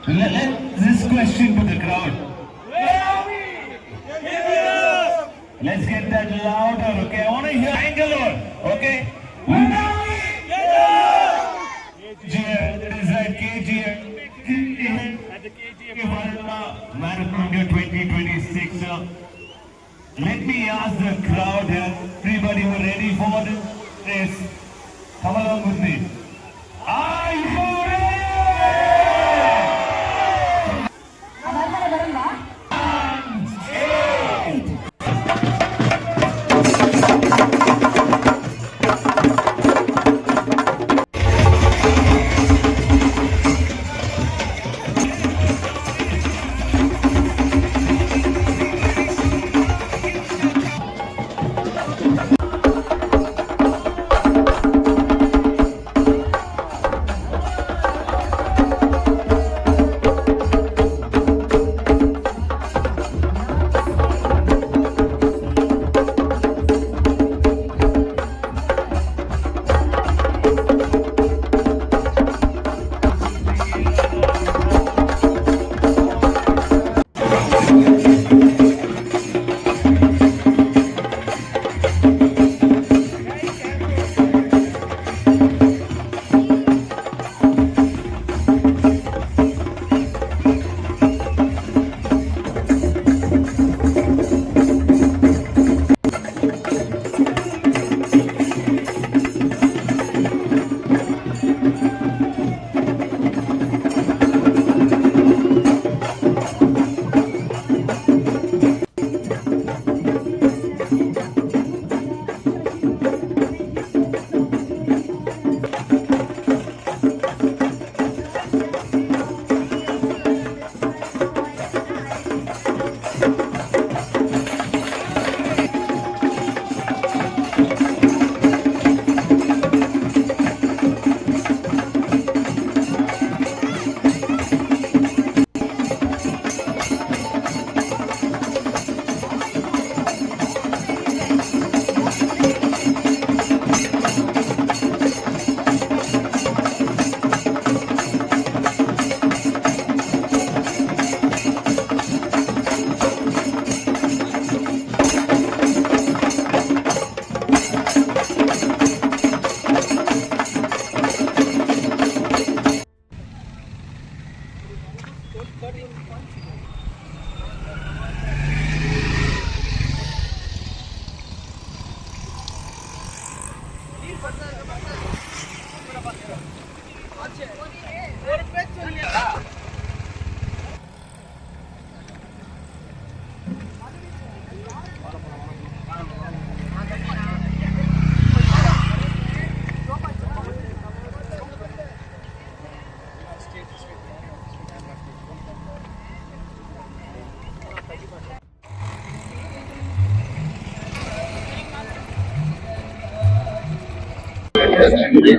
Let this question to the crowd. Let's get that louder, okay? I want to hear Bangalore, okay? KGF, that is right, KGF. At the KGF Marathon 2026. Let me ask the crowd here, everybody who are ready for this race, come along with me. Are you ready?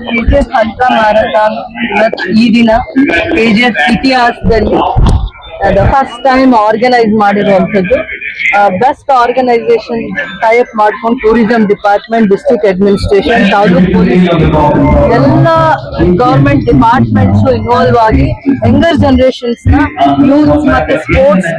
KGF ultra marathon ಈ ದಿನ KGF ಇತಿಹಾಸದಲ್ಲಿ first time organise ಮಾಡಿರುವಂತದ್ದು. Best organisation type ಮಾಡ್ಕೊಂಡು tourism department, district administration, taluk police ಎಲ್ಲ government departments involve ಆಗಿ younger generations ನ youths ಮತ್ತೆ sports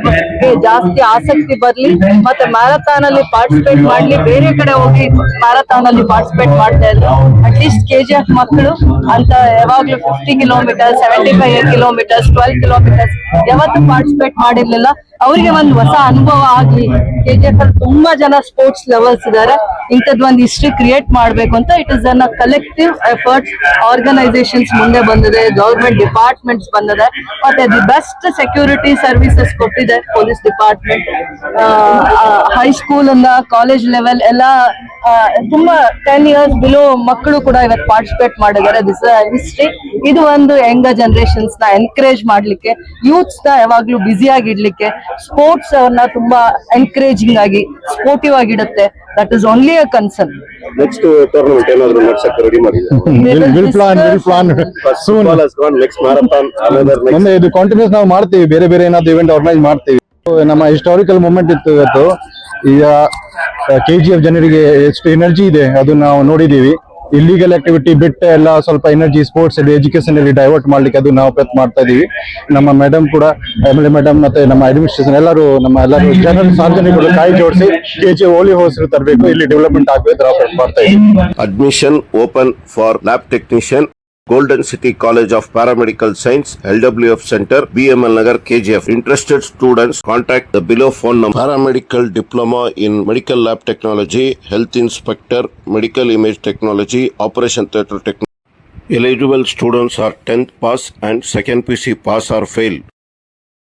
ಗೆ ಜಾಸ್ತಿ ಆಸಕ್ತಿ ಬರ್ಲಿ, ಮತ್ತೆ ಮ್ಯಾರಥಾನ್ ಅಲ್ಲಿ ಪಾರ್ಟಿಸಿಪೇಟ್ ಮಾಡ್ಲಿ. ಬೇರೆ ಕಡೆ ಹೋಗಿ ಮ್ಯಾರಥಾನ್ ಅಲ್ಲಿ ಪಾರ್ಟಿಸಿಪೇಟ್ ಮಾಡ್ತಾ ಇದ್ರು. ಅಟ್ಲೀಸ್ಟ್ KGF ಮಕ್ಕಳು ಅಂತ ಯಾವಾಗ್ಲೂ 50 ಕಿಲೋಮೀಟರ್, 75 ಕಿಲೋಮೀಟರ್ಸ್, 12 ಕಿಲೋಮೀಟರ್ಸ್ ಯಾವತ್ತು ಪಾರ್ಟಿಸಿಪೇಟ್ ಮಾಡಿರ್ಲಿಲ್ಲ. ಅವರಿಗೆ ಒಂದು ಹೊಸ ಅನುಭವ ಆಗ್ಲಿ. KGF ಅಲ್ಲಿ ತುಂಬಾ ಜನ ಸ್ಪೋರ್ಟ್ಸ್ ಲೆವೆಲ್ಸ್ ಇದಾರೆ. ಇಂಥದ್ ಒಂದು ಹಿಸ್ಟ್ರಿ ಕ್ರಿಯೇಟ್ ಮಾಡ್ಬೇಕು ಅಂತ it is an collective effort. Organisations ಮುಂದೆ ಬಂದಿದೆ, ಗವರ್ಮೆಂಟ್ ಡಿಪಾರ್ಟ್ಮೆಂಟ್ಸ್ ಬಂದಿದೆ, ಮತ್ತೆ ದಿ ಬೆಸ್ಟ್ ಸೆಕ್ಯೂರಿಟಿ ಸರ್ವಿಸಸ್ ಕೊಟ್ಟಿದೆ ಪೊಲೀಸ್ ಡಿಪಾರ್ಟ್ಮೆಂಟ್. ಹೈಸ್ಕೂಲ್ ಇಂದ ಕಾಲೇಜ್ ಲೆವೆಲ್ ಎಲ್ಲ ತುಂಬಾ 10 years ಬಿಲೋ ಮಕ್ಕಳು ಕೂಡ ಇವತ್ತು ಪಾರ್ಟಿಸಿಪೇಟ್ ಮಾಡಿದ್ದಾರೆ. This history. ಇದು ಒಂದು ಯಂಗ್ ಜನರೇಷನ್ಸ್ ನ ಎನ್ಕರೇಜ್ ಮಾಡ್ಲಿಕ್ಕೆ, ಯೂತ್ಸ್ ನ ಯಾವಾಗ್ಲೂ ಬ್ಯುಸಿ ಆಗಿಡ್ಲಿಕ್ಕೆ, ಸ್ಪೋರ್ಟ್ಸ್ ಅವ್ರನ್ನ ತುಂಬಾ ಎನ್ಕರೇಜಿಂಗ್ ಆಗಿ ಸ್ಪೋರ್ಟಿವ್ ಆಗಿಡುತ್ತೆ. That is only a concern. Next tournament ಏನಾದ್ರು ನಡೆಸಕ್ಕೆ ರೆಡಿ ಮಾಡಿದ್ದೀರಾ? Will plan soon. Next marathon ಮುಂದೆ ಇದು ಕಂಟಿನ್ಯೂಸ್ ನಾವು ಮಾಡ್ತೀವಿ. ಬೇರೆ ಬೇರೆ ಏನಾದ್ರು ಇವೆಂಟ್ ಆರ್ಗನೈಸ್ ಮಾಡ್ತೀವಿ. ನಮ್ಮ ಹಿಸ್ಟಾರಿಕಲ್ ಮೂಮೆಂಟ್ ಇತ್ತು ಇವತ್ತು. ಈಗ KGF ಜನರಿಗೆ ಎಷ್ಟು ಎನರ್ಜಿ ಇದೆ ಅದು ನಾವು ನೋಡಿದೀವಿ. ಇಲ್ಲಿಗಲ್ ಆಕ್ಟಿವಿಟಿ ಬಿಟ್ಟು ಎಲ್ಲ ಸ್ವಲ್ಪ ಎನರ್ಜಿ ಸ್ಪೋರ್ಟ್ಸ್ ಎಜುಕೇಶನ್ ಅಲ್ಲಿ ಡೈವರ್ಟ್ ಮಾಡ್ಲಿಕ್ಕೆ ಅದು ನಾವು ಪ್ರಯತ್ನ ಮಾಡ್ತಾ ಇದೀವಿ. ನಮ್ಮ ಮೇಡಮ್ ಕೂಡ MLA ಮೇಡಮ್ ಮತ್ತೆ ನಮ್ಮ ಅಡ್ಮಿನಿಸ್ಟ್ರೇಷನ್ ಎಲ್ಲರೂ ಜನರು ಸಾರ್ವಜನಿಕರು ಕೈ ಜೋಡಿಸಿ KG ಹೋಲಿ ಹೋಸ್ರು ತರಬೇಕು, ಇಲ್ಲಿ ಡೆವಲಪ್ಮೆಂಟ್ ಆಗಬೇಕು ನಾವು ಪ್ರಯತ್ನ ಮಾಡ್ತಾ ಇದೀವಿ. Admission open for lab technician, Golden City College of Paramedical Science, LWF Center, BML Nagar, KGF. Interested students contact the below phone number. Paramedical Diploma in Medical Lab Technology, Health Inspector, Medical Image Technology, Operation Theatre Technology. Eligible students are 10th pass and 2nd PC pass or fail.